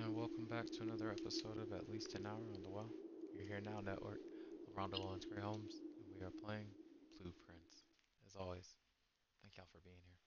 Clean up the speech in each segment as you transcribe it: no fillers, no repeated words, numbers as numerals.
and welcome back to another episode of At Least an Hour on the Well. You're here now, Network. Rondo Owens Gray Holmes, and we are playing Blueprints. As always, thank y'all for being here.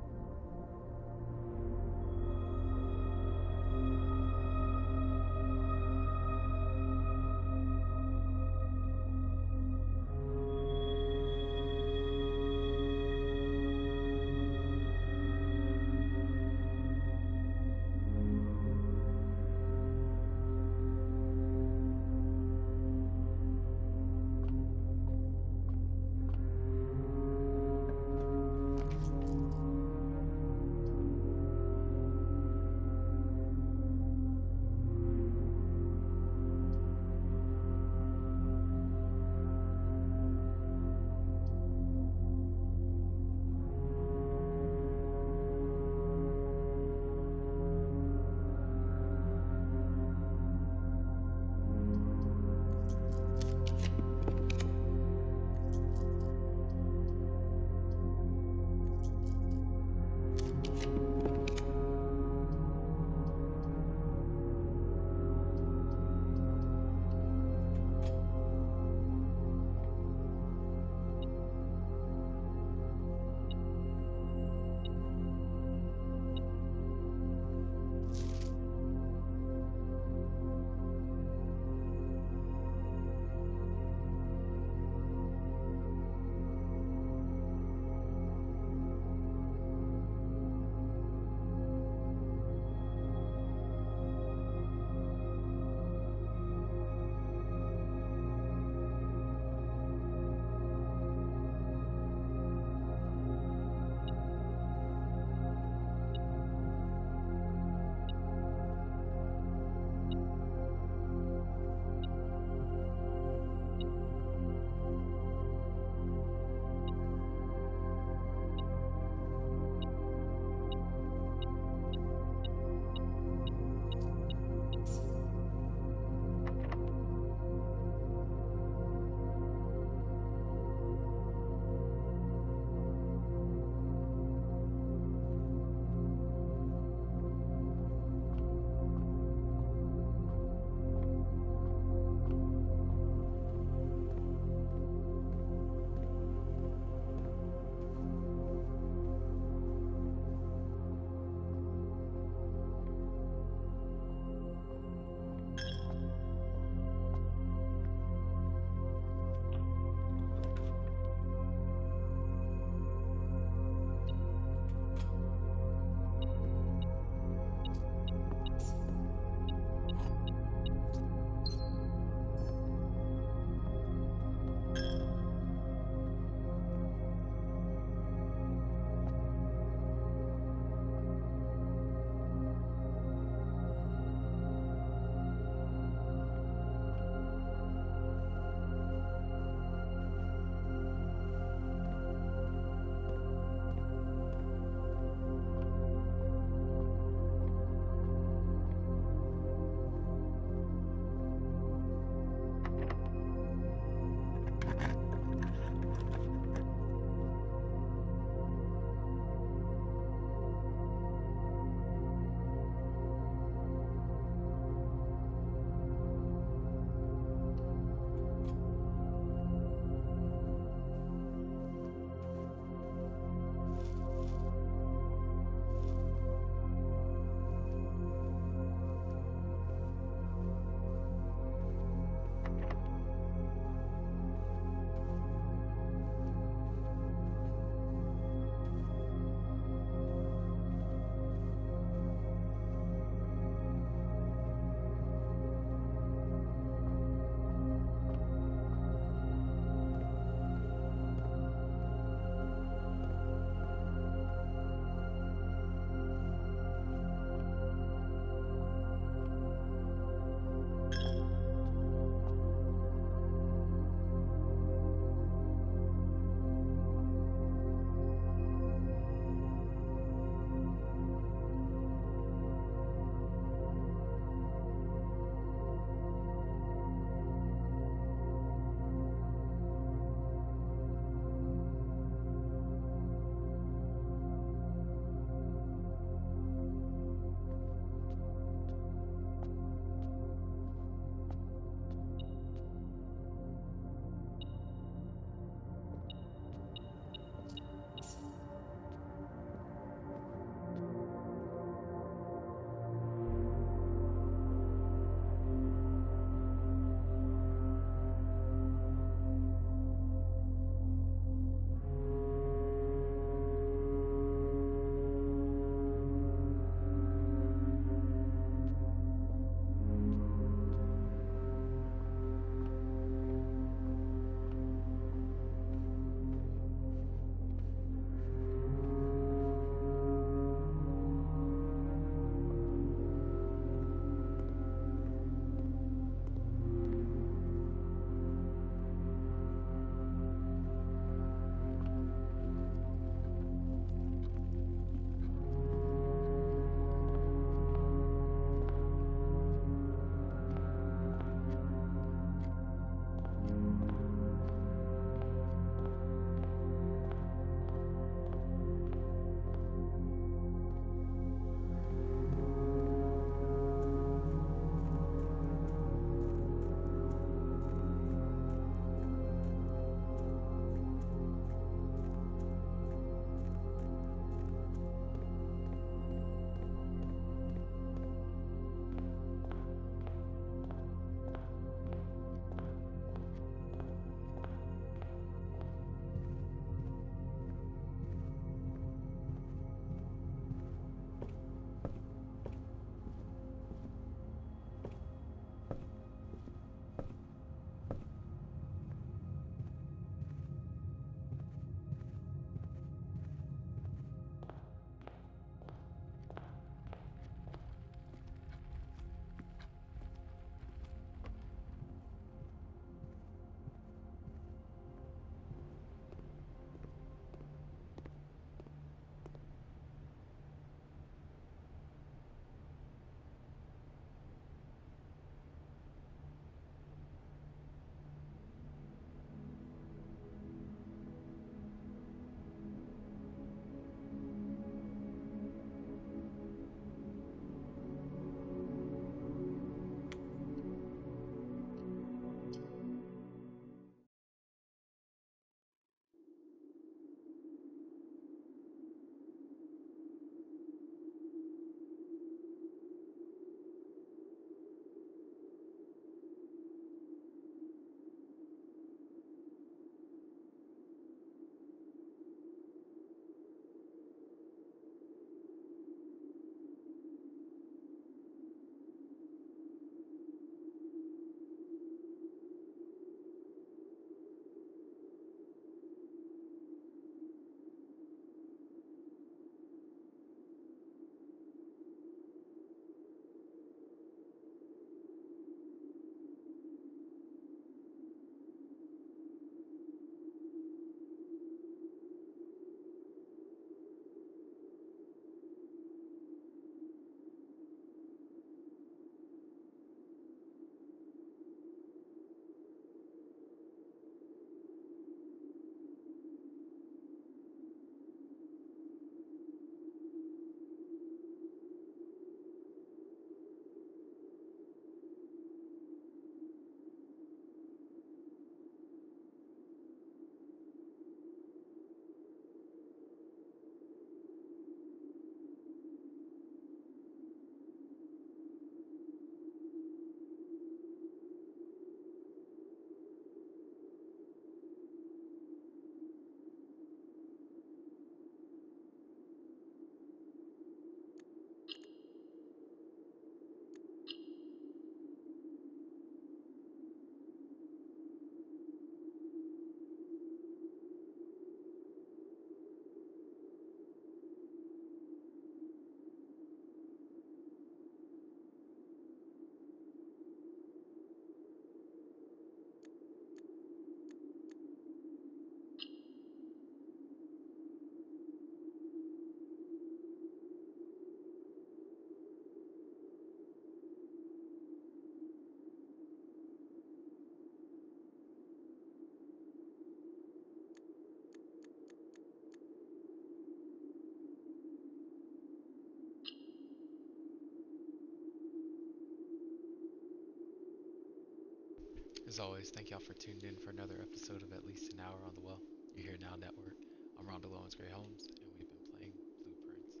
As always, thank y'all for tuning in for another episode of At Least an Hour on the Well. You're here now, Network. I'm Rhonda Lowen's Gray Holmes, and we've been playing Blueprints.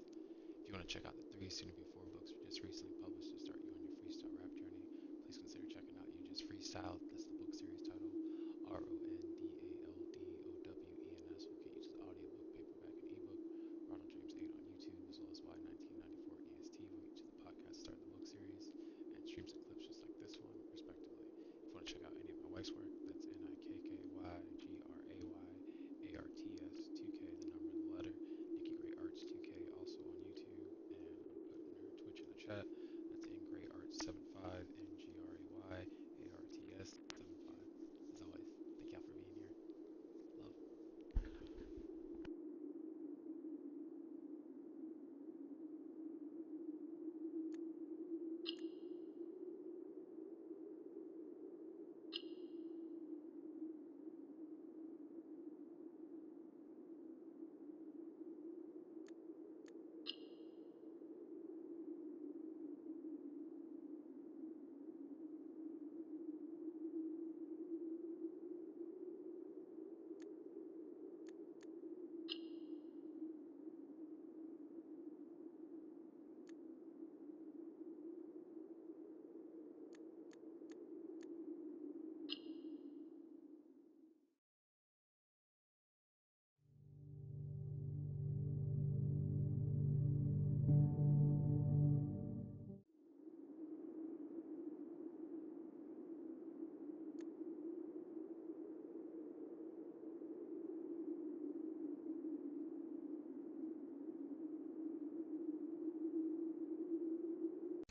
If you want to check out the three, soon to be four books we just recently published to start you on your freestyle rap journey, please consider checking out You Just Freestyle. That's the book series title. RONDALDOWENS will get you to the audiobook, paperback, and ebook. Ronald James 8 on YouTube, as well as Y1994 EST will get you to the podcast, start the book series, and streams and clips just like this one, respectively. If you want to check out any of my wife's work, that's NIKKYGRAYARTS 2K, the number and the letter. Nikki Gray Arts 2K, also on YouTube, and I'm putting her Twitch in the chat. That's in Gray Arts 75, NGRAYARTS 75. As always, thank y'all for being here. Love.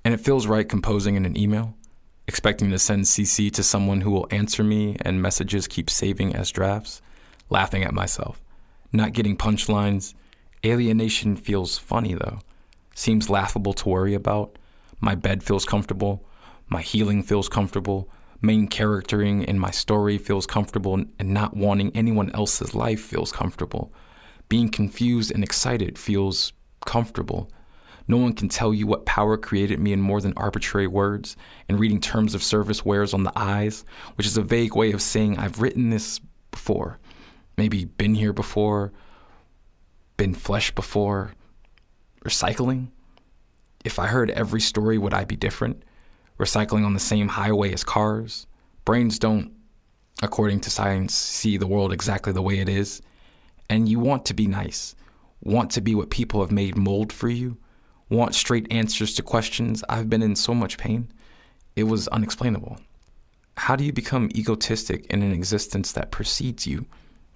And it feels right composing in an email, expecting to send CC to someone who will answer me and messages keep saving as drafts, laughing at myself, not getting punchlines. Alienation feels funny though, seems laughable to worry about. My bed feels comfortable, my healing feels comfortable, main charactering in my story feels comfortable, and not wanting anyone else's life feels comfortable. Being confused and excited feels comfortable. No one can tell you what power created me in more than arbitrary words, and reading terms of service wears on the eyes, which is a vague way of saying I've written this before, maybe been here before, been flesh before. Recycling? If I heard every story, would I be different? Recycling on the same highway as cars? Brains don't, according to science, see the world exactly the way it is. And you want to be nice, want to be what people have made mold for you, want straight answers to questions. I've been in so much pain. It was unexplainable. How do you become egotistic in an existence that precedes you,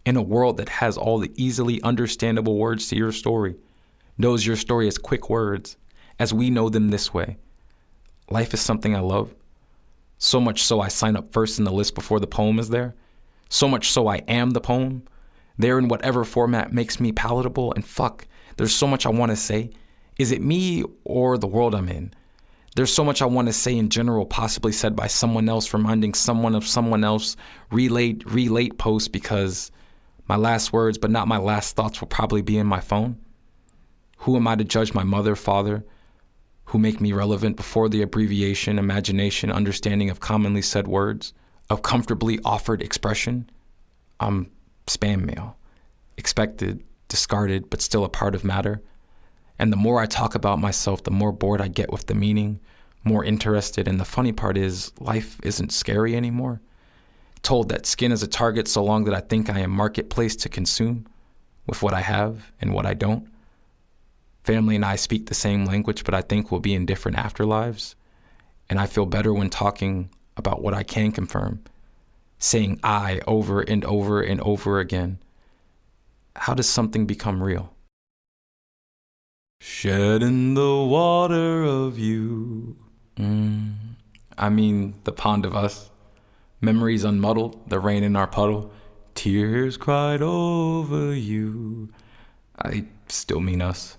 in a world that has all the easily understandable words to your story, knows your story as quick words, as we know them this way? Life is something I love, so much so I sign up first in the list before the poem is there, so much so I am the poem, there in whatever format makes me palatable. And fuck, there's so much I want to say. Is it me or the world I'm in? There's so much I want to say in general, possibly said by someone else, reminding someone of someone else, relate post, because my last words, but not my last thoughts, will probably be in my phone. Who am I to judge my mother, father, who make me relevant before the abbreviation, imagination, understanding of commonly said words, of comfortably offered expression? I'm spam mail, expected, discarded, but still a part of matter. And the more I talk about myself, the more bored I get with the meaning, more interested. And the funny part is, life isn't scary anymore. Told that skin is a target so long that I think I am marketplace to consume with what I have and what I don't. Family and I speak the same language, but I think we'll be in different afterlives. And I feel better when talking about what I can confirm, saying I over and over and over again. How does something become real? Shed in the water of you. I mean, the pond of us. Memories unmuddled, the rain in our puddle. Tears cried over you. I still mean us.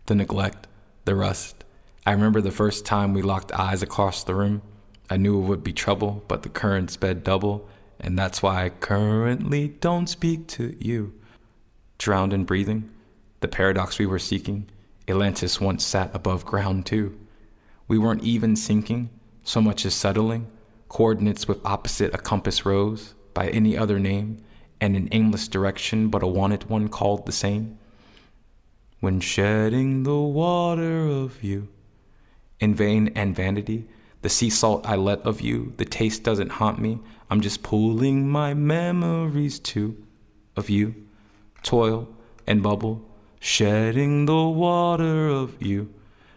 The neglect, the rust. I remember the first time we locked eyes across the room. I knew it would be trouble, but the current sped double, and that's why I currently don't speak to you. Drowned in breathing, the paradox we were seeking. Atlantis once sat above ground too. We weren't even sinking, so much as settling, coordinates with opposite a compass rose by any other name, and an aimless direction but a wanted one called the same. When shedding the water of you, in vain and vanity, the sea salt I let of you, the taste doesn't haunt me, I'm just pulling my memories too, of you, toil and bubble, shedding the water of you,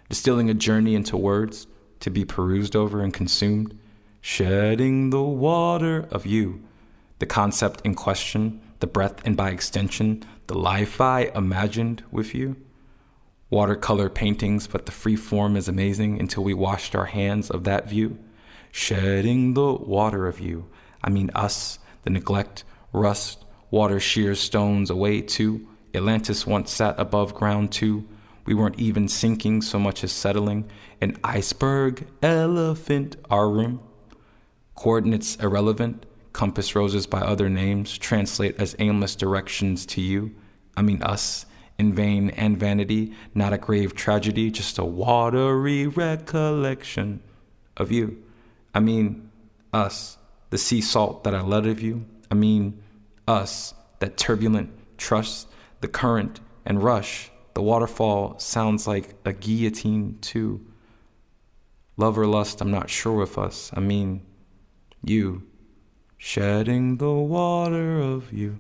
distilling a journey into words, to be perused over and consumed, shedding the water of you, the concept in question, the breath and by extension, the life I imagined with you. Watercolor paintings, but the free form is amazing until we washed our hands of that view. Shedding the water of you, I mean us, the neglect, rust, water shears stones away too. Atlantis once sat above ground too. We weren't even sinking so much as settling. An iceberg, elephant, our room. Coordinates irrelevant, compass roses by other names, translate as aimless directions to you. I mean us, in vain and vanity, not a grave tragedy, just a watery recollection of you. I mean us, the sea salt that I let of you. I mean us, that turbulent trust, the current and rush. The waterfall sounds like a guillotine too. Love or lust, I'm not sure with us. I mean you, shedding the water of you.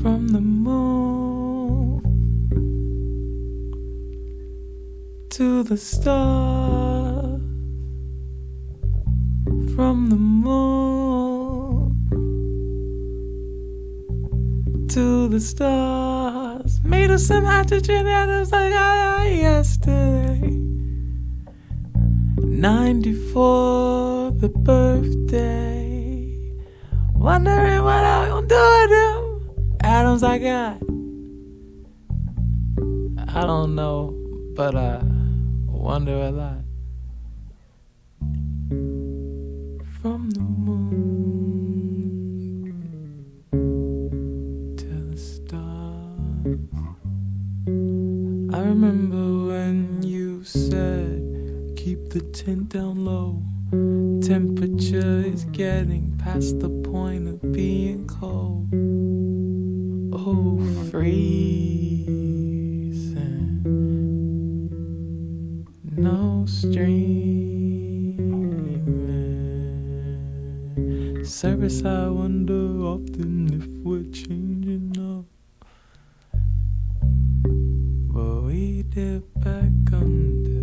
from the moon to the stars, from the moon to the stars, made of some hydrogen atoms like yesterday. 94, the birthday. Wondering what I'm gonna do with them atoms I got. I don't know, but I wonder a lot. From the moon to the stars. I remember when you said, keep the tent down low. Temperature is getting past the point of being cold. Oh, freezing. No streaming. Service, I wonder often if we're changing up. But we dip back under.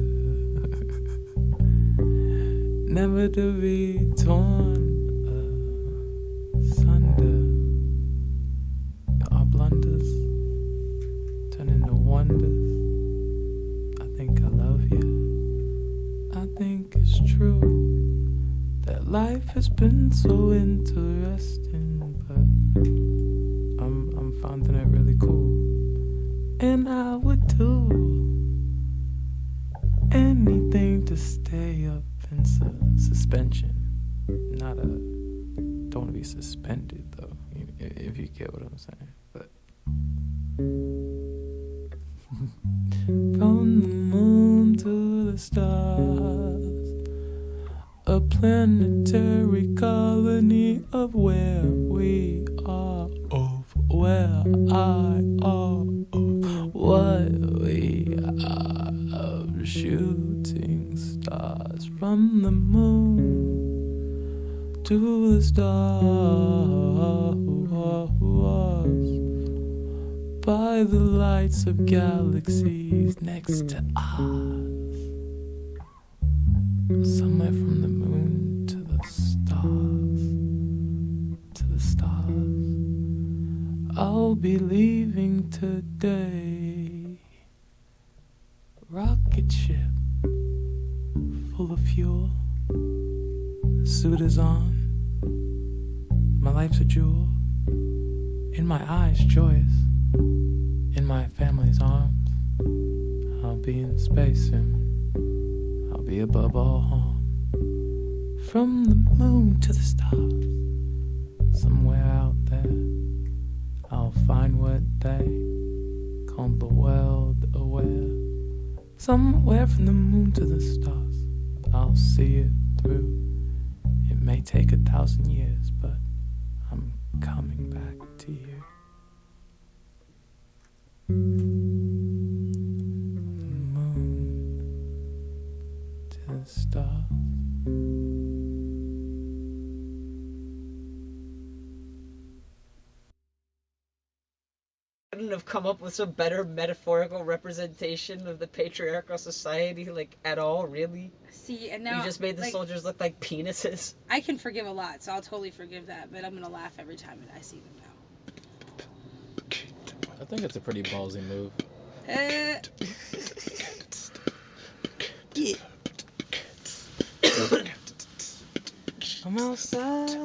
Never to be torn asunder. Our blunders turn into wonders. I think I love you. I think it's true that life has been so interesting, but I'm finding it really cool. And I would do anything to stay up in suspension. Don't want to be suspended though, if you get what I'm saying. But from the moon to the stars, a planetary colony of where we are, of where I are, of what we are, of shooting stars. From the moon to the stars, by the lights of galaxies next to us. Somewhere from the moon to the stars, to the stars. I'll be leaving today. Rocket ship full of fuel. Suit is on. My life's a jewel. In my eyes, joyous. In my family's arms. I'll be in space soon. I'll be above all harm. From the moon to the stars. Somewhere out there, I'll find what they call the world aware. Somewhere from the moon to the stars, I'll see it through. It may take 1,000 years, but I'm coming back to you. Moon to the stars. Couldn't have come up with some better metaphorical representation of the patriarchal society, like, at all, really? See, and now You just made the soldiers look like penises. I can forgive a lot, so I'll totally forgive that, but I'm gonna laugh every time I see them now. I think it's a pretty ballsy move. I'm outside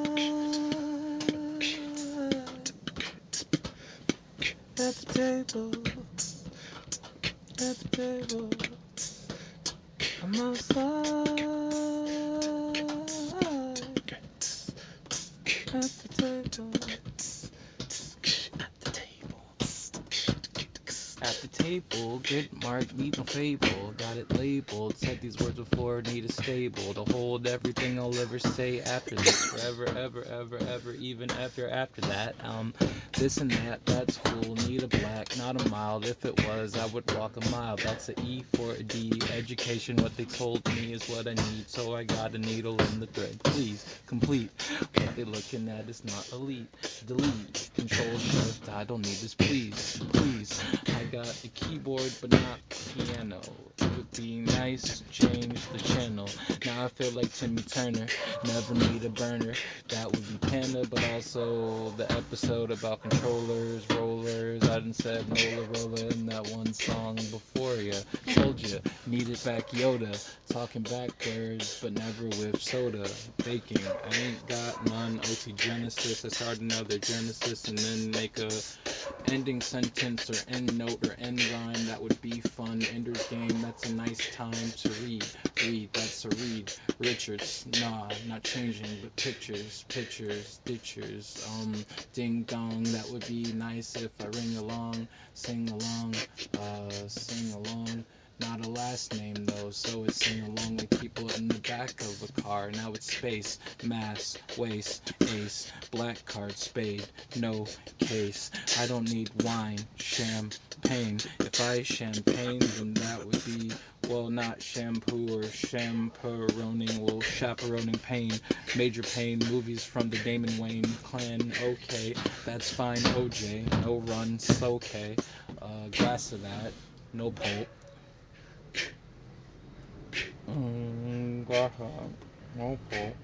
at the table, at the table. I'm outside at the table, at the table, at the table. table. Didn't mark, need no fable. Got it labeled. Said these words before, need a stable to hold everything I'll ever say after this. Forever, ever, ever, ever, even after that. This and that, that's cool. Need a black, not a mild. If it was, I would walk a mile. That's a E for a D. Education, what they told me is what I need. So I got a needle in the thread. Please, complete. What they looking at is not elite. Delete, control shift. I don't need this, please, please. I got a keyboard, but not piano. It would be nice to change the channel. Now I feel like Timmy Turner. Never need a burner. That would be Panda, but also the episode about controllers, rollers. I done said Nola Rolla in that one song before ya. Told ya, needed back Yoda. Talking backwards, but never with soda. Baking, I ain't got none. OT Genesis, I start another Genesis and then make a ending sentence or end note or end rhyme. That would be fun. Ender's Game, that's a nice time to read. Read, that's a read. Richards, nah, not changing, but pictures, pictures, ditchers. Ding dong, that would be nice if I ring along, sing along, sing along. Not a last name though, so it's sing along like people in the back of a car. Now it's space, mass, waste, ace, black card, spade, no case. I don't need wine, champagne. If I champagne, then that would be, well, not shampoo or chaperoning, well, chaperoning pain. Major pain, movies from the Damon Wayne clan, okay, that's fine. OJ, no runs, okay. Glass of that, no pulp. Glass of that, no pulp.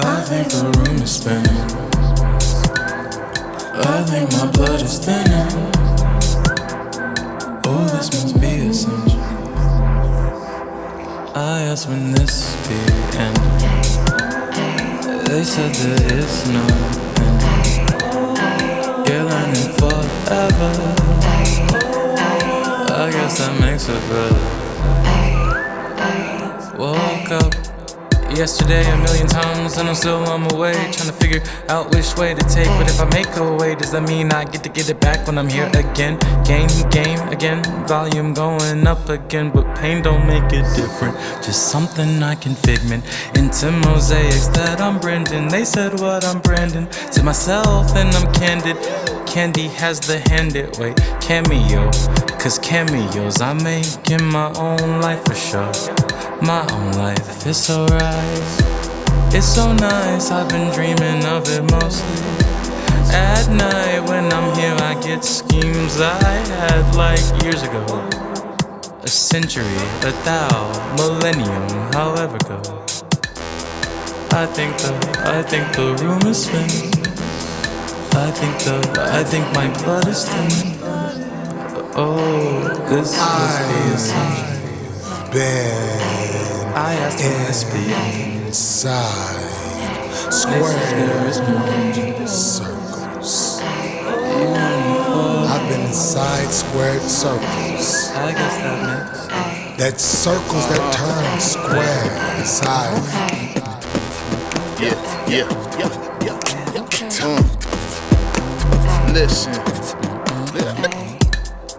I think the room is spinning. I think my blood is thinning. Oh, this must be essential. I asked when this be ending. They said there is no end. You're learning forever. I guess that makes it better. Woke up yesterday a million times and I'm still on my way, trying to figure out which way to take. But if I make a way, does that mean I get to get it back when I'm here again? Game again, volume going up again. But pain don't make it different, just something I can figment into mosaics that I'm Brendan. They said what I'm Brandon to myself and I'm candid. Candy has the handed way cameo, cause cameos I make in my own life for sure. My own life, it's alright, it's so nice. I've been dreaming of it mostly at night. When I'm here I get schemes I had like years ago. A century, a thou, millennium, however go. I think the room is spinning. I think my blood is thinning. Oh, this must be essential. Been I asked when this be inside squares, circles. I've been inside squared circles. I guess that makes That circles that turn square inside. Yeah. Listen.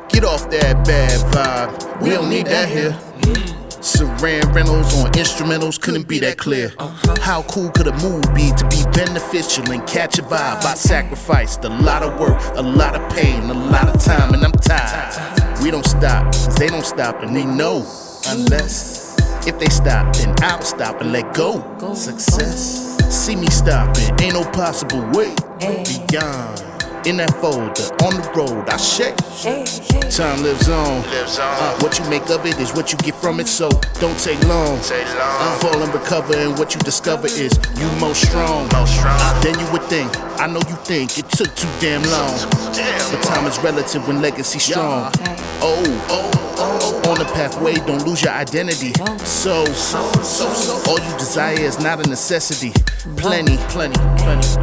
Get off that bad vibe. We don't need that here. Saran Reynolds on instrumentals couldn't be that clear. How cool could a move be to be beneficial and catch a vibe? I sacrificed a lot of work, a lot of pain, a lot of time, and I'm tired. We don't stop, cause they don't stop, and we know. Unless, if they stop, then I'll stop and let go. Success, see me stopping, ain't no possible way beyond. In that folder, on the road, I shake. Time lives on. What you make of it is what you get from it, so don't take long. Fall and recover, and what you discover is you most strong. Then you would think, I know you think it took too damn long. But time is relative when legacy strong. On the pathway, don't lose your identity. So, all you desire is not a necessity. Plenty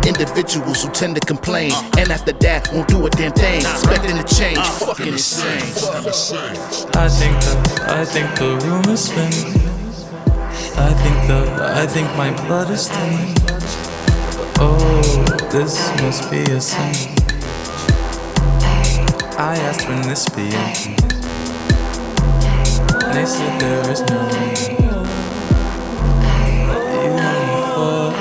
individuals who tend to complain, and after that won't do a damn thing, expecting to change. Fucking insane. I think the room is spinning. I think my blood is thinning. Oh, this must be a sin. I asked when this be ending. They said there is no end. You know me for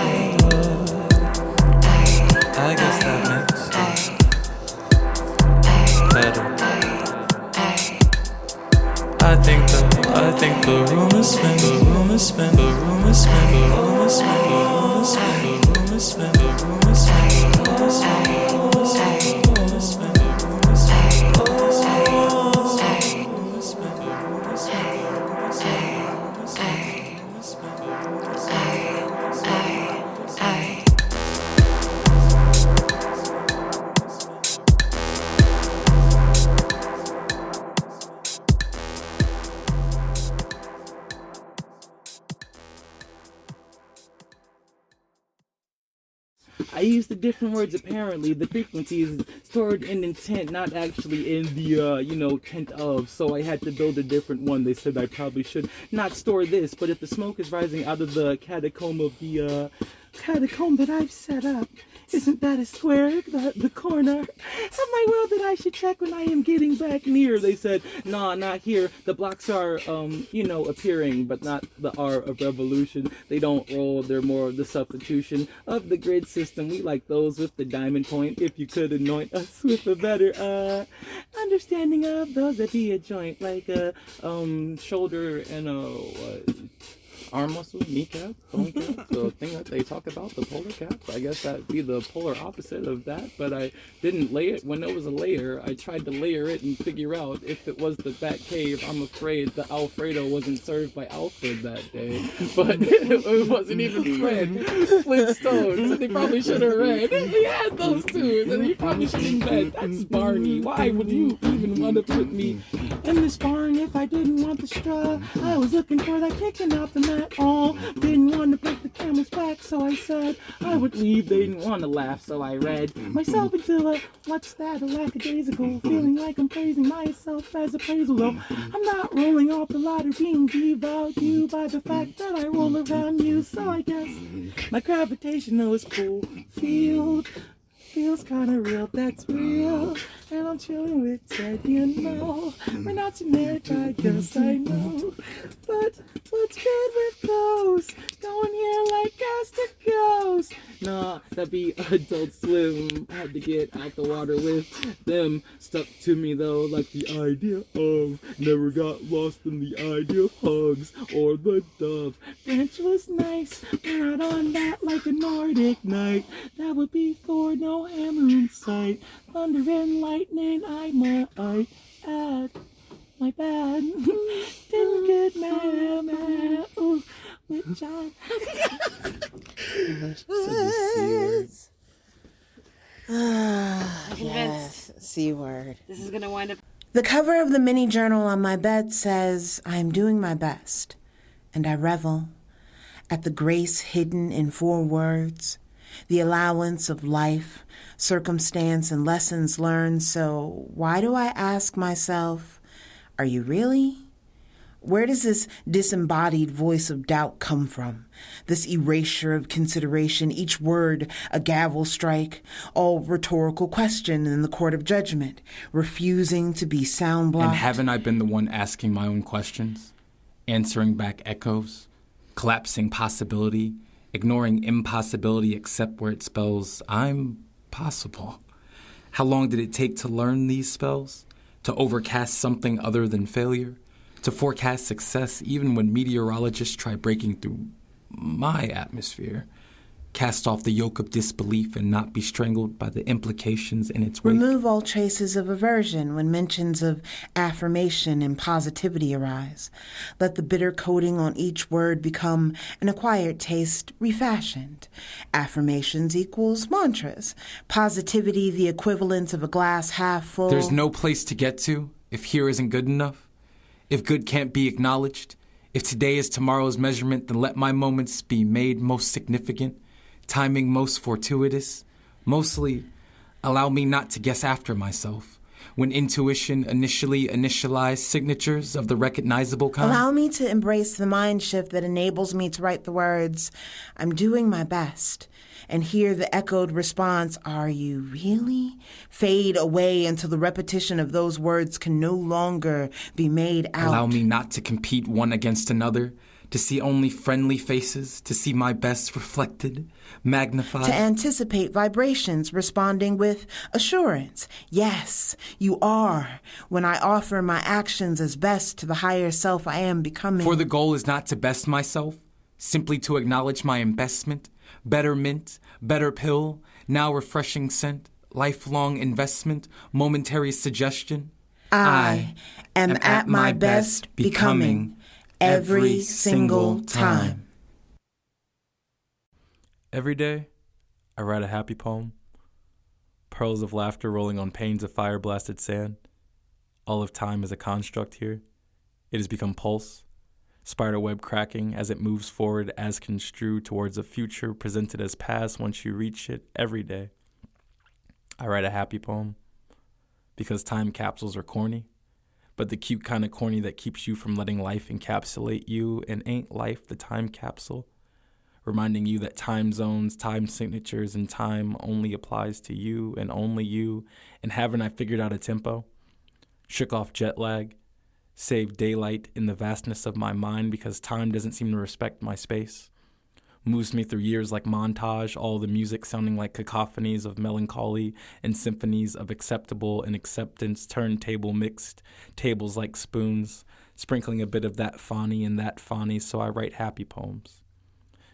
I guess that makes better. I think the room is spinning. The room is spinning. The room is spinning. The room is spinning. The room is spinning. The room is spinning. The room is spinning. The room is spinning. The room is spinning. The room is I used the different words apparently. The frequency is stored in intent, not actually in the, tent of. So I had to build a different one. They said I probably should not store this, but if the smoke is rising out of the catacomb of the, catacomb that I've set up, isn't that a square, the corner of my world that I should check when I am getting back near? They said, nah, not here. The blocks are, appearing, but not the R of revolution. They don't roll, they're more of the substitution of the grid system. We like those with the diamond point. If you could anoint us with a better, understanding of those that be a joint, like a, shoulder and a, arm muscle, kneecap, bone cap, the thing that they talk about, the polar cap. I guess that'd be the polar opposite of that, but I didn't lay it. When it was a layer, I tried to layer it and figure out if it was the Bat Cave. I'm afraid the Alfredo wasn't served by Alfred that day, but it wasn't even Fred Flintstones, and they probably should have read. He had those two, and then he probably should have read. That's Barney. Why would you even want to put me in this barn if I didn't want the straw? I was looking for that kicking out the mat. Oh, didn't want to break the camel's back, so I said I would leave. They didn't want to laugh, so I read myself into a what's that, a lackadaisical, feeling like I'm praising myself as appraisal. Though I'm not rolling off the ladder, being devalued by the fact that I roll around you. So I guess my gravitational is cool field feels kinda real, that's real. And I'm chilling with Ted, you know. We're not generic, I guess I know. But what's good with those? Going here like gas to ghost. Nah, that'd be Adult Swim. Had to get out the water with them. Stuck to me though, like the idea of. Never got lost in the idea of hugs or the dove. Branch was nice, we're out on that like a Nordic night. That would be Thor, no hammer in sight. Thunder and lightning, I might add. My bad. Didn't get mad. Ooh, with John. Yes, C word. This is gonna wind up. The cover of the mini journal on my bed says, I am doing my best, and I revel at the grace hidden in 4 words, the allowance of life, circumstance, and lessons learned. So why do I ask myself, are you really? Where does this disembodied voice of doubt come from? This erasure of consideration, each word a gavel strike, all rhetorical question in the court of judgment, refusing to be sound blocked. And haven't I been the one asking my own questions, answering back echoes, collapsing possibility, ignoring impossibility except where it spells I'm possible? How long did it take to learn these spells? To overcast something other than failure? To forecast success even when meteorologists try breaking through my atmosphere? Cast off the yoke of disbelief and not be strangled by the implications in its wake? Remove all traces of aversion when mentions of affirmation and positivity arise. Let the bitter coating on each word become an acquired taste refashioned. Affirmations equals mantras. Positivity the equivalent of a glass half full. There's no place to get to if here isn't good enough. If good can't be acknowledged, if today is tomorrow's measurement, then let my moments be made most significant, timing most fortuitous. Mostly, allow me not to guess after myself. When intuition initially initialized signatures of the recognizable kind. Allow me to embrace the mind shift that enables me to write the words, I'm doing my best, and hear the echoed response, are you really? Fade away until the repetition of those words can no longer be made out. Allow me not to compete one against another, to see only friendly faces, to see my best reflected, magnified. To anticipate vibrations responding with assurance. Yes, you are, when I offer my actions as best to the higher self I am becoming. For the goal is not to best myself, simply to acknowledge my investment, better mint, better pill, now refreshing scent, lifelong investment, momentary suggestion. I am at my best becoming every single time. Every day, I write a happy poem. Pearls of laughter rolling on panes of fire-blasted sand. All of time is a construct here. It has become pulse, spider web cracking as it moves forward as construed towards a future presented as past once you reach it every day. I write a happy poem because time capsules are corny, but the cute kind of corny that keeps you from letting life encapsulate you, and ain't life the time capsule? Reminding you that time zones, time signatures, and time only applies to you and only you. And haven't I figured out a tempo? Shook off jet lag, saved daylight in the vastness of my mind because time doesn't seem to respect my space. Moves me through years like montage, all the music sounding like cacophonies of melancholy and symphonies of acceptable and acceptance, turntable mixed, tables like spoons, sprinkling a bit of that Fani and that Fani, so I write happy poems.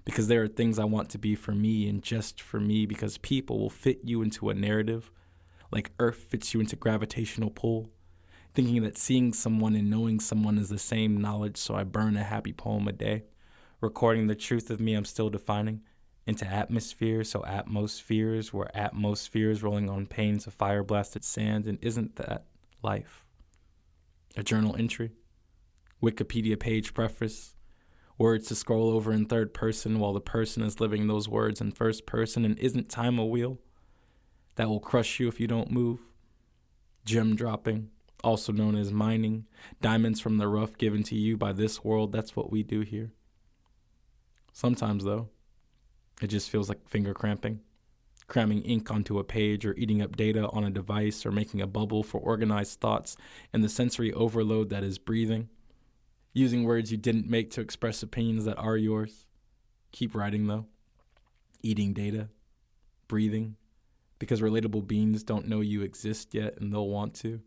Because there are things I want to be for me and just for me, because people will fit you into a narrative, like Earth fits you into gravitational pull, thinking that seeing someone and knowing someone is the same knowledge, so I burn a happy poem a day, recording the truth of me I'm still defining into atmosphere, so atmospheres were atmospheres rolling on panes of fire-blasted sand, and isn't that life? A journal entry, Wikipedia page preface, words to scroll over in third person while the person is living those words in first person, and isn't time a wheel that will crush you if you don't move? Gem dropping, also known as mining, diamonds from the rough given to you by this world, that's what we do here. Sometimes, though, it just feels like finger cramping, cramming ink onto a page or eating up data on a device or making a bubble for organized thoughts and the sensory overload that is breathing. Using words you didn't make to express opinions that are yours. Keep writing, though. Eating data. Breathing. Because relatable beings don't know you exist yet, and they'll want to.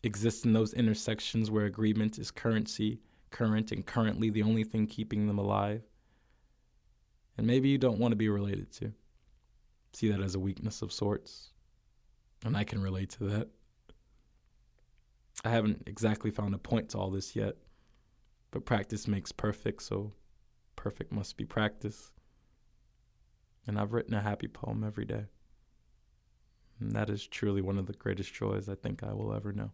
Exist in those intersections where agreement is currency, current, and currently the only thing keeping them alive. And maybe you don't want to be related to. See that as a weakness of sorts. And I can relate to that. I haven't exactly found a point to all this yet. But practice makes perfect, so perfect must be practice. And I've written a happy poem every day. And that is truly one of the greatest joys I think I will ever know.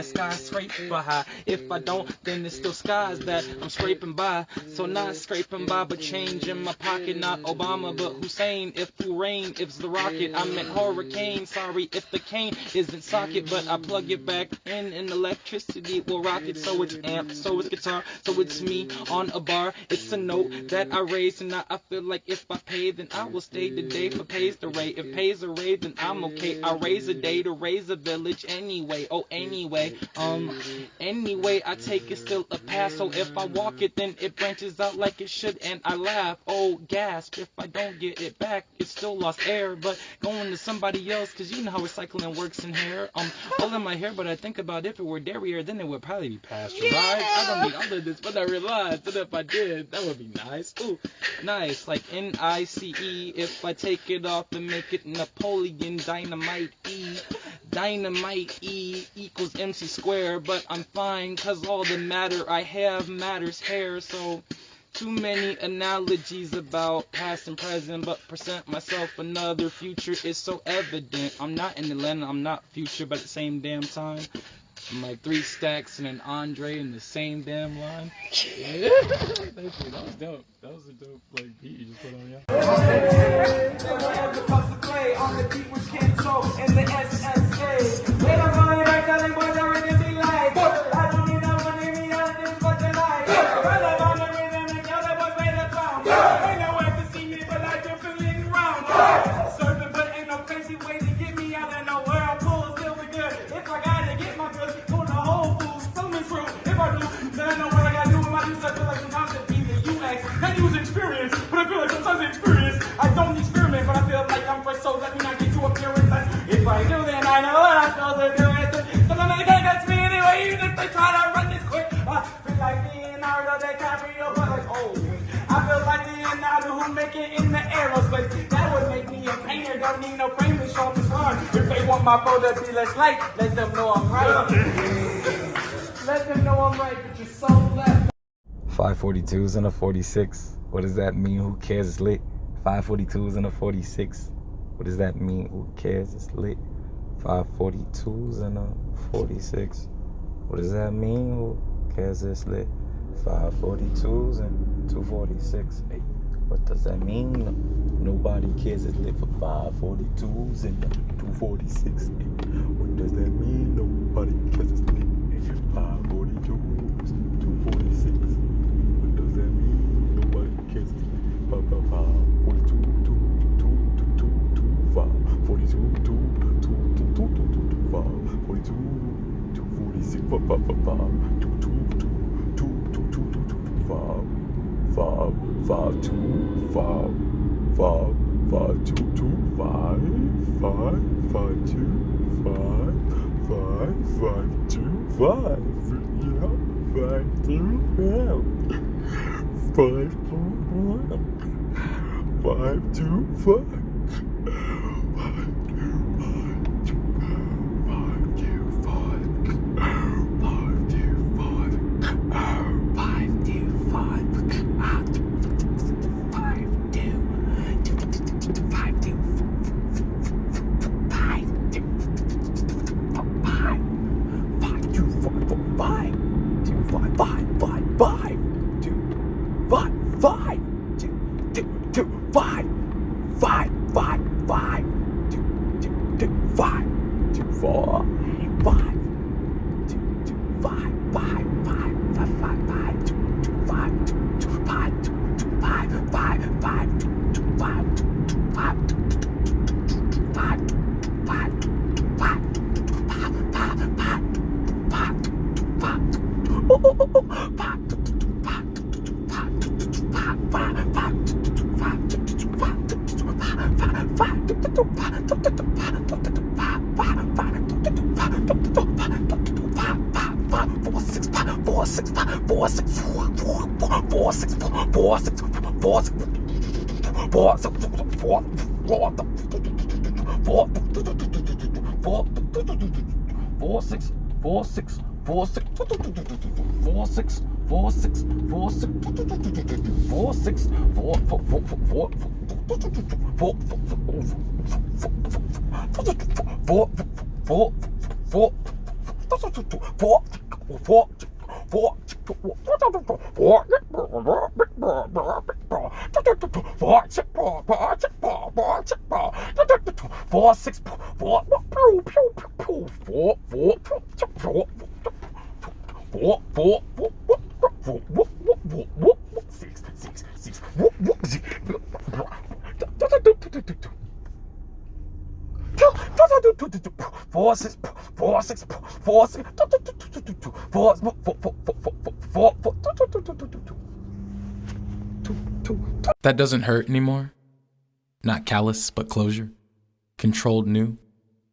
Skyscraper high. If I don't, then it's still skies that I'm scraping by. So not scraping by, but change in my pocket. Not Obama, but Hussein. If who rain, if it's the rocket. I meant hurricane. Sorry if the cane isn't socket, but I plug it back in and electricity will rock it. So it's amp, so it's guitar, so it's me on a bar. It's a note that I raise, and now I feel like if I pay, then I will stay today for pays the rate. If pays a rate, then I'm okay. I raise a day to raise a village anyway. Oh, anyway. Anyway, I take it still a pass. So if I walk it, then it branches out like it should, and I laugh. Oh, gasp! If I don't get it back, it's still lost air. But going to somebody else, cause you know how recycling works in here. All in my hair, but I think about if it were dairy, then it would probably be pasteurized. I don't need all of this, but I realized that if I did, that would be nice. Ooh, nice, like N-I-C-E. If I take it off and make it Napoleon Dynamite E. Dynamite E equals MC square, but I'm fine, cause all the matter I have matters here. So too many analogies about past and present, but present myself another future is so evident. I'm not in Atlanta, I'm not future, but at the same damn time I'm like 3 stacks and an Andre in the same damn line. Yeah. Thank you. That was dope. That was a dope like beat you just put on, yeah. On the beat with Kento and the SSA. When I'm going back, telling boys I really be like, I don't need no money, me out of this fucking life. Well, I'm on the rhythm and y'all boys made a pound. Ain't no way to see me, but I just feeling round. Surfing, but ain't no crazy way to get me out of nowhere. I'm cool, still be good. If I gotta get my goods, go to Whole Foods, something true. If I do, then I know what I gotta do with my juice. I feel like sometimes it be the UX. That use experience, but I feel like sometimes the experience, I don't experiment, but I feel I do, then I know what I'm supposed to do. So none of the can't catch me anyway, even if they try to run this quick. I feel like Leonardo DiCaprio, but like, oh, I feel like Leonardo who make it in the aerospace. That would make me a painter, don't need no frame to show this run. If they want my photo to be less light, let them know I'm right. Let them know I'm right, but you're so left. 542s and a 46. What does that mean? Who cares? It's lit. 542s and a 46. What does that mean? Who cares? It's lit. 542s and a 46. What does that mean? Who cares? It's lit. 542s and 246. Hey, what does that mean? Nobody cares. It's lit for 542s and 246. Hey, what does that mean? Nobody cares. It's lit. 542s, 246. What does that mean? Nobody cares. 542, 42, 42, 246, That doesn't hurt anymore. Not callous, but closure. Controlled new.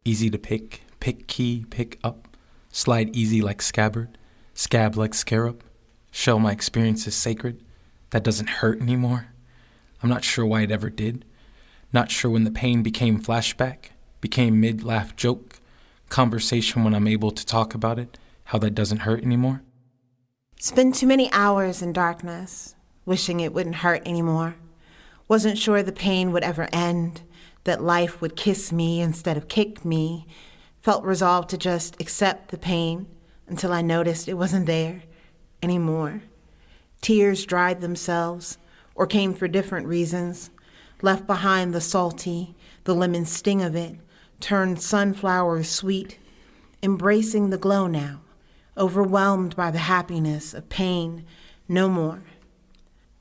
Easy to pick. Pick key, pick up. Slide easy like scabbard. Scab like scarab. Show my experience is sacred. That doesn't hurt anymore. I'm not sure why it ever did. Not sure when the pain became flashback. Became mid-laugh joke. Conversation when I'm able to talk about it. How that doesn't hurt anymore. Spent too many hours in darkness, wishing it wouldn't hurt anymore. Wasn't sure the pain would ever end, that life would kiss me instead of kick me. Felt resolved to just accept the pain until I noticed it wasn't there anymore. Tears dried themselves or came for different reasons. Left behind the salty, the lemon sting of it, turned sunflowers sweet. Embracing the glow now, overwhelmed by the happiness of pain, no more.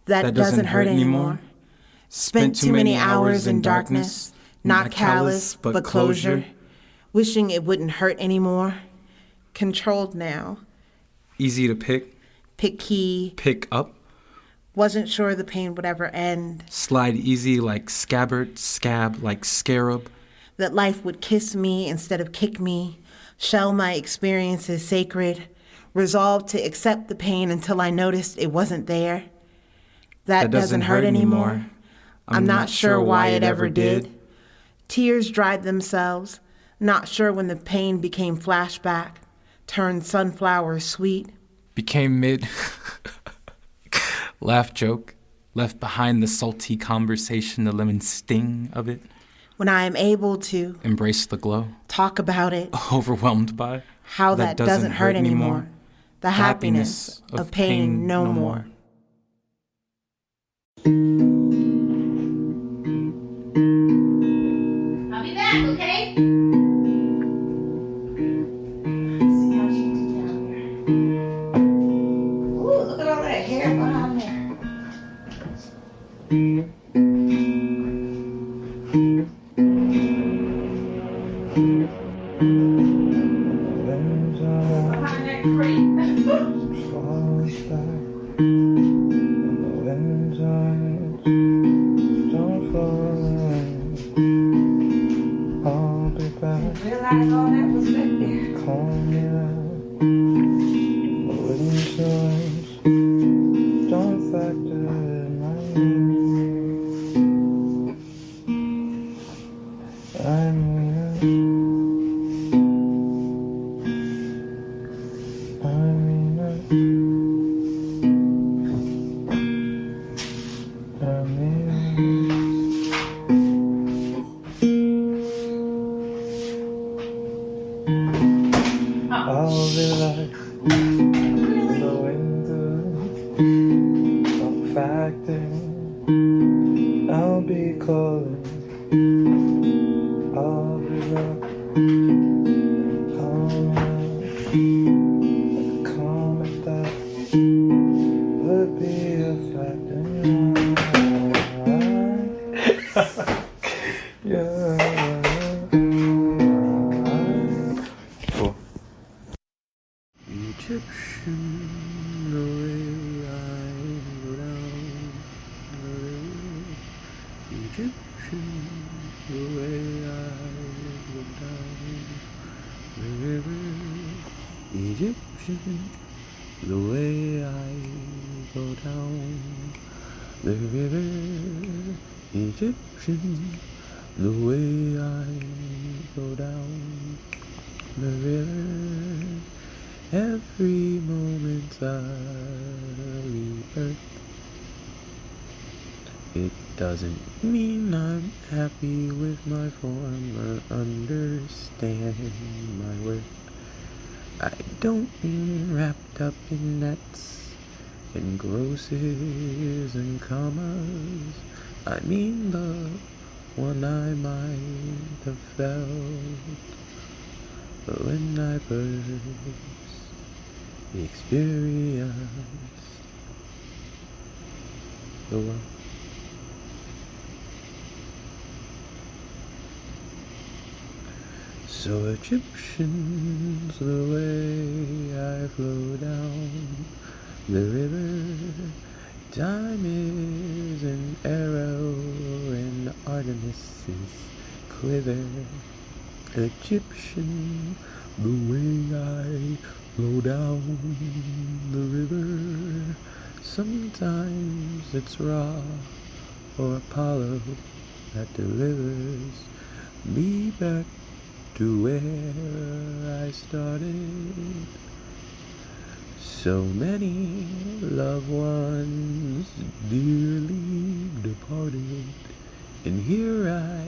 That doesn't hurt anymore. Spent too many hours in darkness, not callous, but closure. Wishing it wouldn't hurt anymore. Controlled now. Easy to pick. Pick key. Pick up. Wasn't sure the pain would ever end. Slide easy like scabbard. Scab like scarab. that life would kiss me instead of kick me, shell my experiences sacred, resolved to accept the pain until I noticed it wasn't there. That doesn't hurt anymore. I'm not sure why it ever did. Tears dried themselves, not sure when the pain became flashback, turned sunflowers sweet. Became mid. Laugh joke. Left behind the salty conversation, the lemon sting of it. When I am able to Embrace the glow. talk about it, Overwhelmed by how that doesn't hurt anymore. The happiness of pain no more. I'll be back, okay? Ooh, look at all that hair behind there. Behind that realize all that was back there. I'll relax, going through some factor. I'll be calling, I'll be rock, comment that would be a factor. Yeah. Egyptian, the way I go down the river. Egyptian, the way I go down the river. Egyptian, the way I go down the river. Egyptian, the way I go down the river. Every moment I leave Earth, it doesn't mean I'm happy with my form or understand my worth. I don't mean wrapped up in nets and grosses and commas. I mean the one I might have felt when I first experienced the world. So Egyptians, the way I flow down the river. Time is an arrow and Artemis's quiver. Egyptian, the way I flow down the river. Sometimes it's Ra or Apollo that delivers me back to where I started. So many loved ones dearly departed, and here I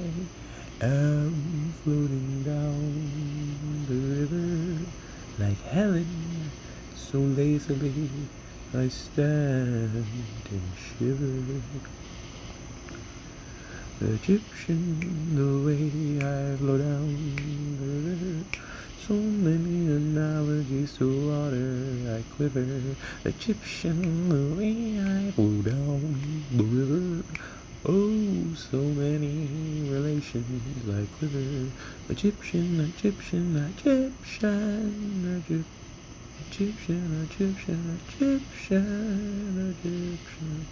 am floating down the river like Helen, so lazily I stand and shiver. Egyptian, the way I flow down the river. So many analogies to water I quiver. Egyptian, the way I flow down the river. Oh, so many relations I quiver. Egyptian, Egyptian, Egyptian, Egyptian, Egyptian, Egyptian, Egyptian.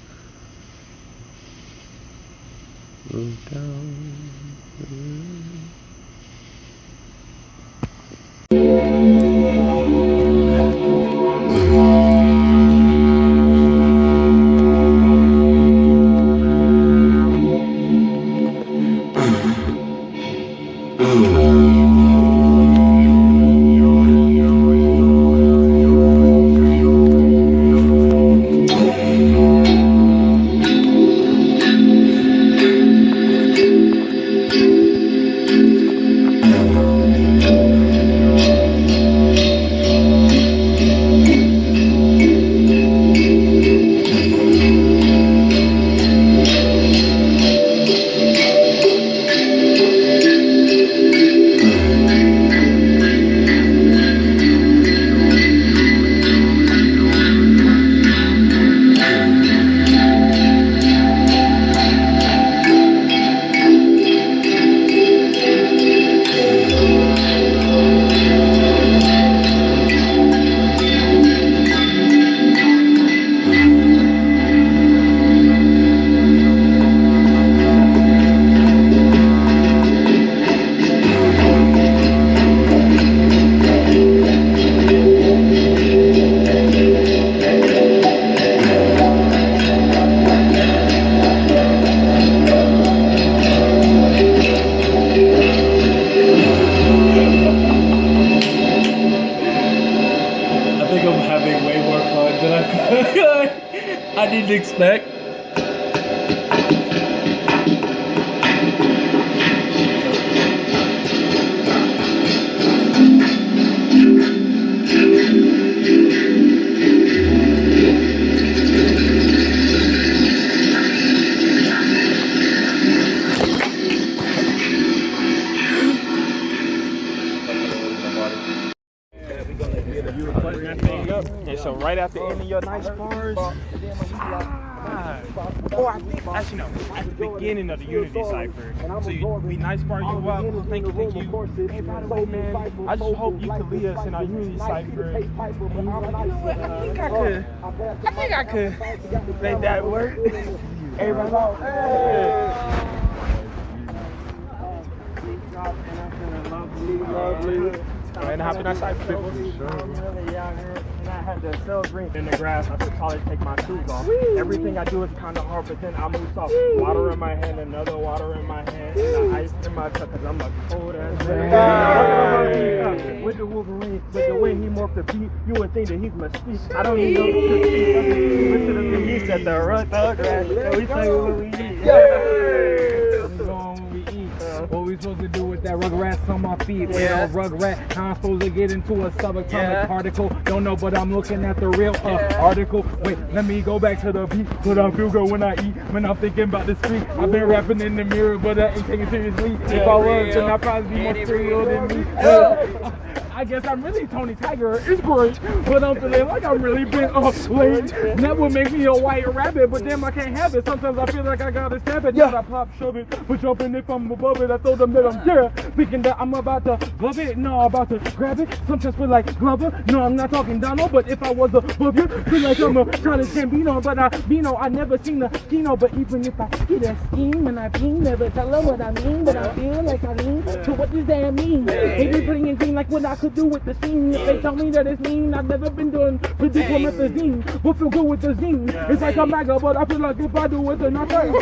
Flow down the river. I didn't expect. And so right after ending your nice bars, or I think actually no, at the beginning of the Unity cipher. So we nice bar you up, thank you. Hey, by the way, man, I just hope you could lead us in our Unity cipher. And you were like, you know what, I think I could make that work. Everybody go, lovely. And hopping outside people. I'm really young here, and I had the cell green in the grass. I should probably take my shoes off. Everything I do is kind of hard, but then I move soft. Water in my hand, another water in my hand, and the ice in my cup, because I'm a cold ass man. With the Wolverine, with the way he morphed the beat, you would think that he's Mystique. I don't even know who to speak. Listen to me, he said the rut the grass, so we say what we eat. What we supposed to do with that rugrats on my feet? Wait on rugrat, how I'm supposed to get into a subatomic particle? Don't know, but I'm looking at the real article. Wait, let me go back to the beat. But I feel good when I eat, when I'm thinking about the street. I've been rapping in the mirror, but I ain't taking seriously. If I was, then I'd probably be more serial than me. I guess I'm really Tony Tiger. It's great, but I'm feeling like I'm really been late. That would make me a white rabbit, but then I can't have it. Sometimes I feel like I gotta stab it. Not I pop, shove it, but jumping if I'm above it. I told them that I'm there, thinking that I'm about to glove it. No, I'm about to grab it. Sometimes feel like Glover. No, I'm not talking Donald, but if I was above you, feel like I'm a Childish Gambino. But I never seen the Kino. But even if I see that scheme and I beam, never tell them what I mean. But I feel like I mean, so what does that mean? Maybe putting in thing like what I could do with the scene. If they tell me that it's mean, I've never been doing promethazine. We'll feel good with the zine. It's like a MAGA, but I feel like if I do it, then I think.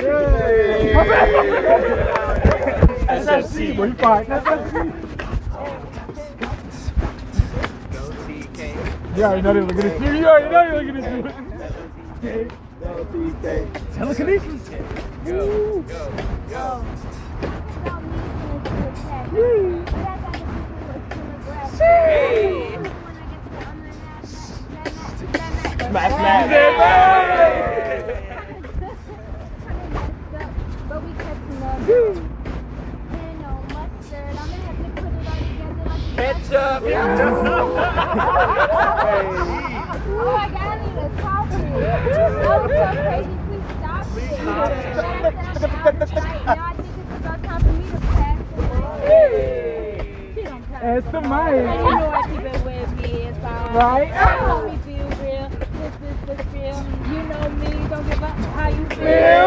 SFC, where you find SFC? You already know they're looking at you. You already know they're looking at you. Telekinesis. Go. Smash. But we kept love. No mustard. I'm gonna have to put it all together like Ketchup. Oh, I gotta need a coffee. That was so crazy. Please stop it. Now I think it's about time for me to pass it. It's the mic. And you know I keep it with me. It's all right. Let me feel real. This is the feel. You know me. Don't give up how you feel.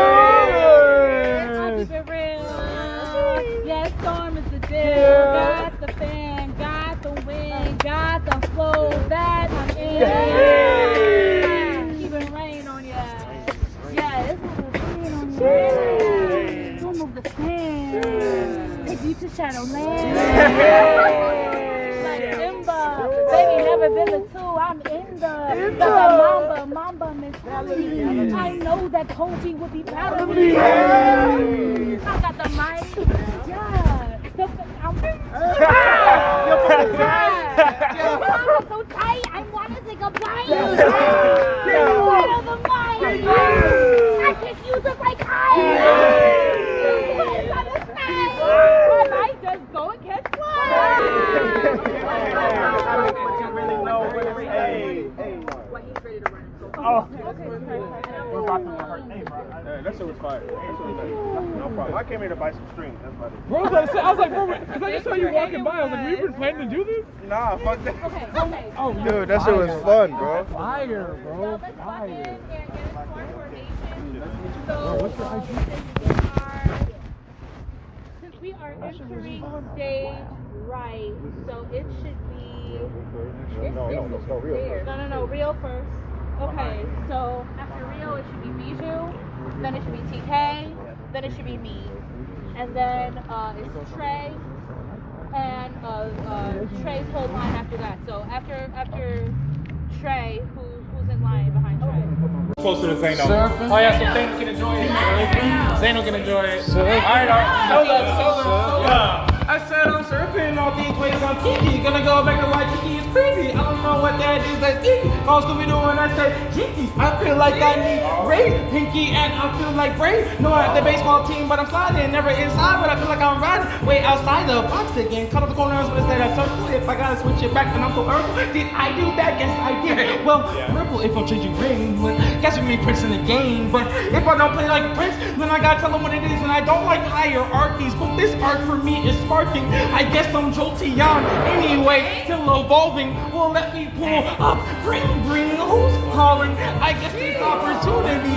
I keep it real. Yeah, storm is the deal. Got the fan, got the wind, got the flow that I'm in. Keeping rain on ya. Yeah, it's gonna rain on ya. Don't move the sand. Take you to Shadowland. Like Simba. Baby, never been the two. I'm in the Mamba mentality. I know that Kobe would be proud of me. I got the mic. Yeah. I'm so tight. I want to take a bite. Out of the mic. I can use it like ice. Put it on the side. I might just go and catch flies. But you really know what it's What he's ready to run. Oh, we're about to hurt. Hey, bro. That shit was fire. No problem. I came here to buy some strings. That's about it. Bro, I was like, bro, because I just saw you walking by. I was like, we've been planning to do this? Nah, fuck that. Okay. Oh, dude, that shit was fun, bro. Fire, bro. Fire. What's your IG? Since we are entering stage right, so it should be. No, Rio first. Okay, so after Rio, it should be Bijou, then it should be TK, then it should be me, and then it's Trey, and Trey's whole line after that. So after Trey, who's wasn't lying behind Trey. Closer to Zano. Surfing. Oh yeah, so Zano can enjoy it. Zano can enjoy it. Alright, I said I'm surfing all these ways on Kiki. Gonna go back to why Kiki is creepy. I don't know what that is, that's Kiki. Call Scooby-Doo and I say Jinkies. I feel like I need Ray, Pinky, and I feel like Bray. No, I'm the baseball team, but I'm sliding. Never inside, but I feel like I'm riding. Way outside the box again. Cut off the corners, but instead I circle. If I gotta switch it back, then I'm so early. Did I do that? Yes, I did. Well, Ripple if I'm changing rings. But guess we Prince in the game. But if I don't play like a Prince, then I gotta tell them what it is. And I don't like hierarchies, but this art for me is sparking. I guess I'm Jolteon anyway, still evolving. Well, let me pull up, bring, who's calling? I guess this opportunities.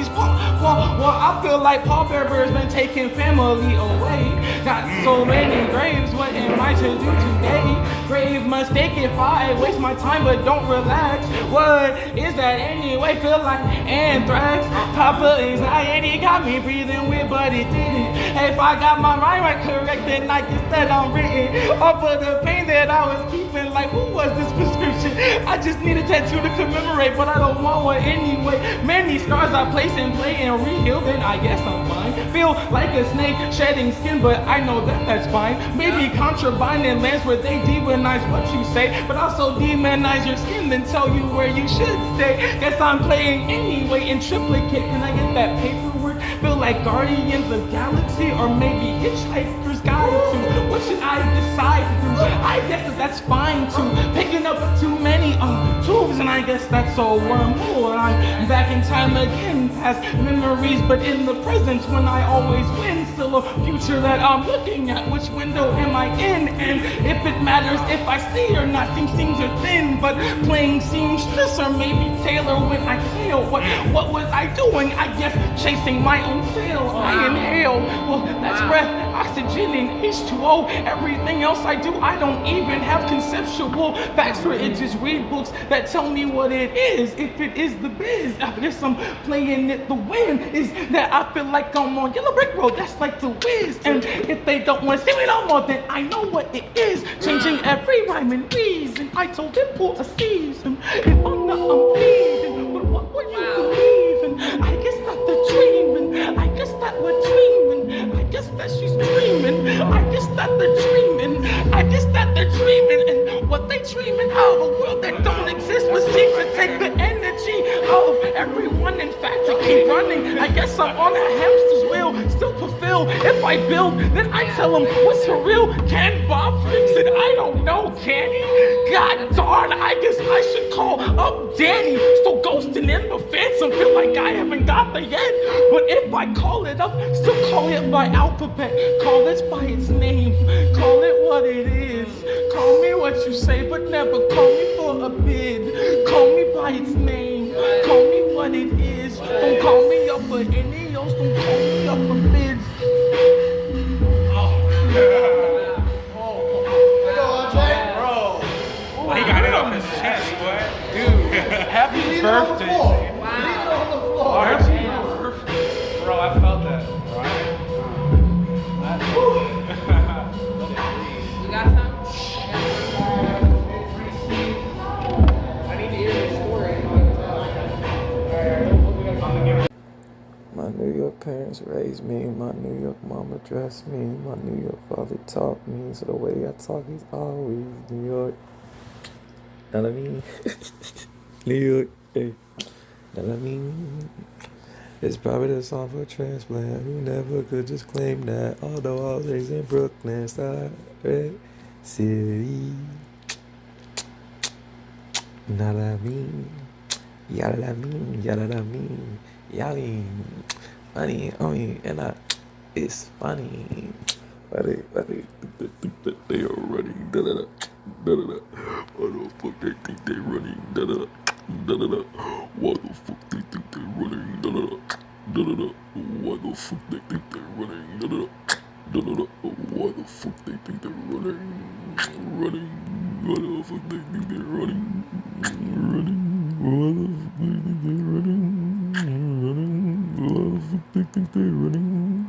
Well, I feel like Paul Bearer's been taking family away. Got so many graves, what am I to do today? Grave mistake if I waste my time, but don't relax. What is that anyway? Feel like anthrax. Top of anxiety got me breathing weird, but it didn't. If I got my mind right correct, then I guess that I'm written off of the pain that I was keeping. Like, who was this prescription? I just need a tattoo to commemorate, but I don't want one anyway. Many scars I place and play and reheal, then I guess I'm fine. Feel like a snake shedding skin, but I know that that's fine. Maybe contraband in lands where they demonize what you say, but also demonize your skin, then tell you where you should stay. Guess I'm playing anyway in triplicate. Can I get that paperwork? Feel like Guardians of Galaxy or maybe Hitchhiker's Guide to. What should I decide to do? I guess that's fine too. Picking up too many tubes, and I guess that's a wormhole. I'm back in time again, past memories, but in the present when I always win. Still a future that I'm looking at. Which window am I in? And if it matters if I see or not, seams are thin, but playing seamstress or maybe tailor when I fail. What was I doing? I guess chasing my own tail. I inhale, well, that's breath, oxygen and H2O. Everything else I do, I don't even have conceptual facts for it. Just read books that tell me what it is. If it is the biz, I guess I'm playing it. The win is that I feel like I'm on Yellow Brick Road. That's like the whiz. And if they don't want to see me no more, then I know what it is. Changing every rhyme and reason. I told him for a season. If I'm not, I'm bleeding. But what would you believe in? I guess that the dreaming. I guess that we're dreaming. I guess that she's dreaming. I guess that they're dreaming. I guess that they're dreaming. And what they dreaming of, a world that don't exist was secret. Take the energy of everyone. In fact, to keep running. I guess I'm on a hamster's wheel, still fulfilled. If I build, then I tell them what's for real. Can Bob fix it? I don't know. Can he? God darn, I guess I should call up Danny. Still ghosting in the phantom. Feel like I haven't got there yet. But if I call it up, still call it by alphabet. Call it by its name. Call it what it is. Call me what you say, but never call me for a bid. Call me by its name. Call me what it is. Don't call me up for any else. Don't call me up for bids. He got it off his chest, boy. Dude, happy birthday. Wow. Happy birthday. Bro, I felt that. You got some? I need to hear this story. My New York parents raised me, my New York mama dressed me, my New York father taught me, so the way I talk is always New York. Know what I mean? New York, hey. Know what I mean? It's probably the song for a transplant who never could just claim that. Although I was raised in Brooklyn, side red city. Know what I mean? Y'all what I mean? Y'all what I mean? Y'all mean funny, and it's funny. Why they think that they are running? Da da da da da da. Why the fuck they think they running? Da da da da da. Why the fuck they think they running? Da da da da da. Why the fuck they think they running? Da da da da da. Why the fuck they think they're running? Running. Why the fuck they think they're running? Running. Why the fuck they think they're running? Running. Why the fuck they think they're running?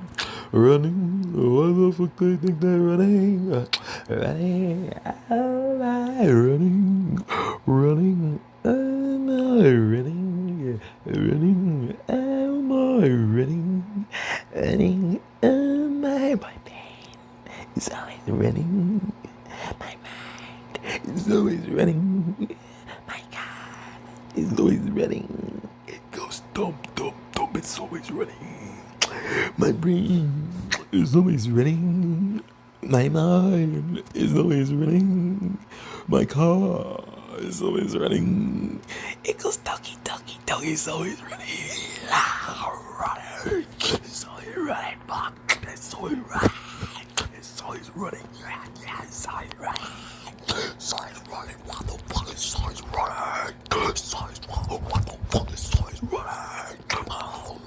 Running. Why the fuck they think they're running? Running. Running. Running. running? Running, am I running? Running, am I? My pain is always running. My mind is always running. My God is always running. It goes dump, dump, dump. It's always running. My brain is always running. My mind is always running. My car is always running. It goes doggy, doggy, doggy. It's always running. Running. It's always running. Fuck. It's always running. It's always running. Yeah, it's always running. It's always running. What the fuck is always running? It's always running. What the fuck is always running? My whole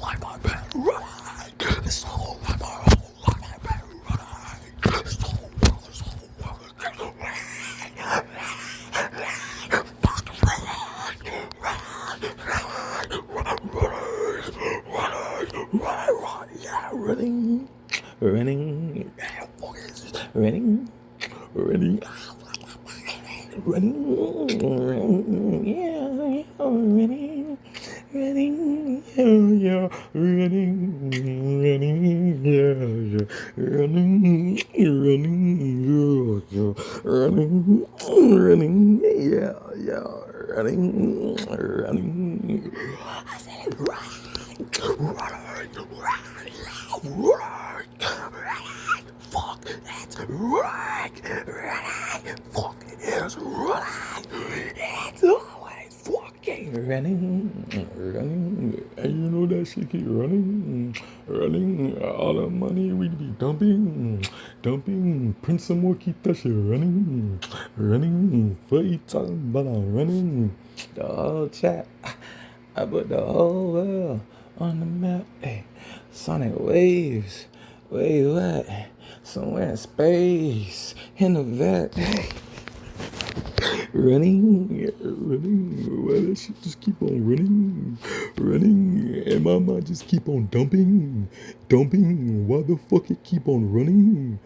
life, I've been running. It's whole life, I've been running. It's whole running, running, running, running, running, yeah, running, running, yeah, running, running, yeah, running, running, running, yeah, running, running. I said it right, running, fuck, that's running, fuck, it's running, it's always fucking running, and you know that shit keep running, all the money we be dumping, print some more, keep that shit running, for you talking about I'm running, the whole chat, I put the whole world on the map, hey, sonic waves, where you at? Somewhere in space, in the vet, hey. Running, why that shit just keep on running, and my mind just keep on dumping, why the fuck it keep on running?